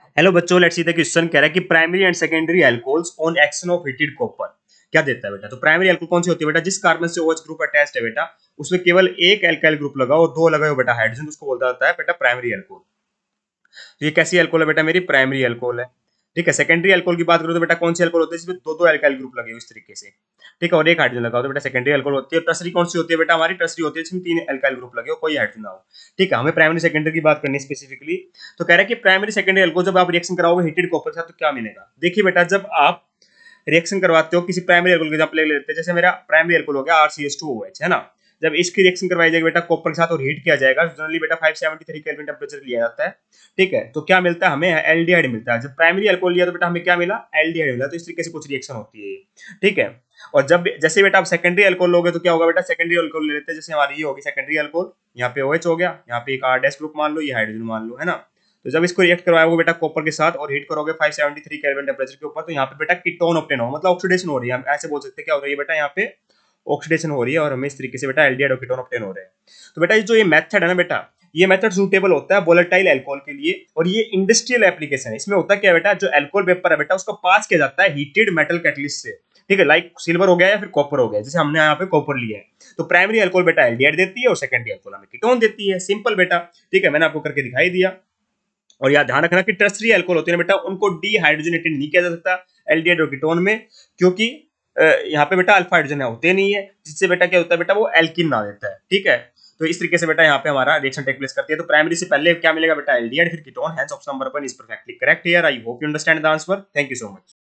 Hello बच्चों, let's see the question कह रहा है कि primary and secondary alcohols on action of heated copper क्या देता है बेटा। तो प्राइमरी अल्कोहल कौन सी होती है बेटा? जिस कार्बन से OH ग्रुप अटैच्ड है बेटा, उसमें केवल एक एल्काइल ग्रुप लगा और दो लगे हो बेटा हाइड्रोजन, उसको बोलता जाता है बेटा प्राइमरी अल्कोहल। तो ये कैसी अल्कोहल है बेटा? मेरी प्राइमरी अल्कोहल है। ठीक है। सेकेंडरी अल्कोहल की बात करूं तो बेटा कौन सी अल्कोहल होती है जिसमें दो दो एल्काइल ग्रुप लगे हो इस तरीके से, ठीक है, और एक हाइड्रोजन लगा हो तो बेटा सेकेंडरी अल्कोहल होती है। टर्सरी कौन सी होती है बेटा? हमारी टर्सरी होती है जिसमें तीन एल्काइल ग्रुप लगे हो, कोई हाइड्रोजन ना हो। ठीक है, हमें प्राइमरी सेकेंडरी की बात करनी स्पेसिफिकली। तो कह रहा है कि प्राइमरी सेकेंडरी अल्कोहल जब आप रिएक्शन कराओगे हीटेड कॉपर के साथ तो क्या मिलेगा। देखिए बेटा, जब आप रिएक्शन करवाते हो किसी प्राइमरी अल्कोहल के एग्जांपल ले लेते हैं, जैसे मेरा प्राइमरी अल्कोहल हो गया RCH2OH, है ना। जब इसकी रिएक्शन करवाई जाएगी बेटा कॉपर के साथ और हीट किया जाएगा, जनरली बेटा 573 केल्विन टेंपरेचर लिया जाता है। ठीक है, तो क्या मिलता है हमें? एल्डिहाइड मिलता है। जब प्राइमरी अल्कोहल लिया तो बेटा हमें क्या मिला? एल्डिहाइड मिला। तो इस तरीके से कुछ रिएक्शन होती है। ठीक है। और जब जैसे बेटा आप सेकेंडरी अल्कोहल लोगे तो क्या होगा बेटा? सेकेंडरी अल्कोहल ले लेते हैं, जैसे हमारी ये होगी सेकेंडरी अल्कोहल, यहाँ पे OH हो गया, यहाँ पे एक R डैश ग्रुप मान लो, ये हाइड्रोजन मान लो, है ना। तो जब इसको रिएक्ट करवाओगे बेटा कॉपर के साथ और हीट करोगे 573 केल्विन टेंपरेचर के ऊपर, तो यहाँ पे बेटा कीटोन ऑब्टेन हो, मतलब ऑक्सीडेशन हो रही है। हम ऐसे बोल सकते हैं क्या हो रही है बेटा? यहाँ पे ऑक्सीडेशन हो रही है और हमें इस तरीके से बेटा एल्डिहाइड और कीटोन ऑब्टेन हो रहे हैं। तो बेटा ये जो ये मेथड है ना बेटा, ये मेथड सूटेबल होता है वोलेटाइल अल्कोहल के लिए, और ये इंडस्ट्रियल एप्लीकेशन है। इसमें होता क्या है बेटा, जो अल्कोहल वेपर है बेटा उसको पास किया जाता है हीटेड मेटल कैटलिस्ट से। ठीक है, लाइक सिल्वर हो गया या फिर कॉपर हो गया, जैसे हमने यहाँ पे कॉपर लिया है। तो प्राइमरी अल्कोहल बेटा एल्डिहाइड देती है और सेकेंडरी अल्कोहल हमें कीटोन देती है। सिंपल बेटा। ठीक है, मैंने आपको करके दिखाई दिया। और याद ध्यान रखना कि टर्सरी अल्कोहल होते हैं बेटा, उनको डीहाइड्रोजनेटेड नहीं किया जा सकता एल्डिहाइड और कीटोन में, क्योंकि यहाँ पे बेटा अल्फा हाइड्रोजन होते नहीं है, जिससे बेटा क्या होता है बेटा? वो एल्किन ना देता है। ठीक है, तो इस तरीके से बेटा यहाँ पे हमारा रिएक्शन टेक प्लेस करती है। तो प्राइमरी से पहले क्या मिलेगा बेटा? एल्डिहाइड, फिर ketone. Hence option number 1 is perfectly correct here. I hope you understand the answer. Thank you so much.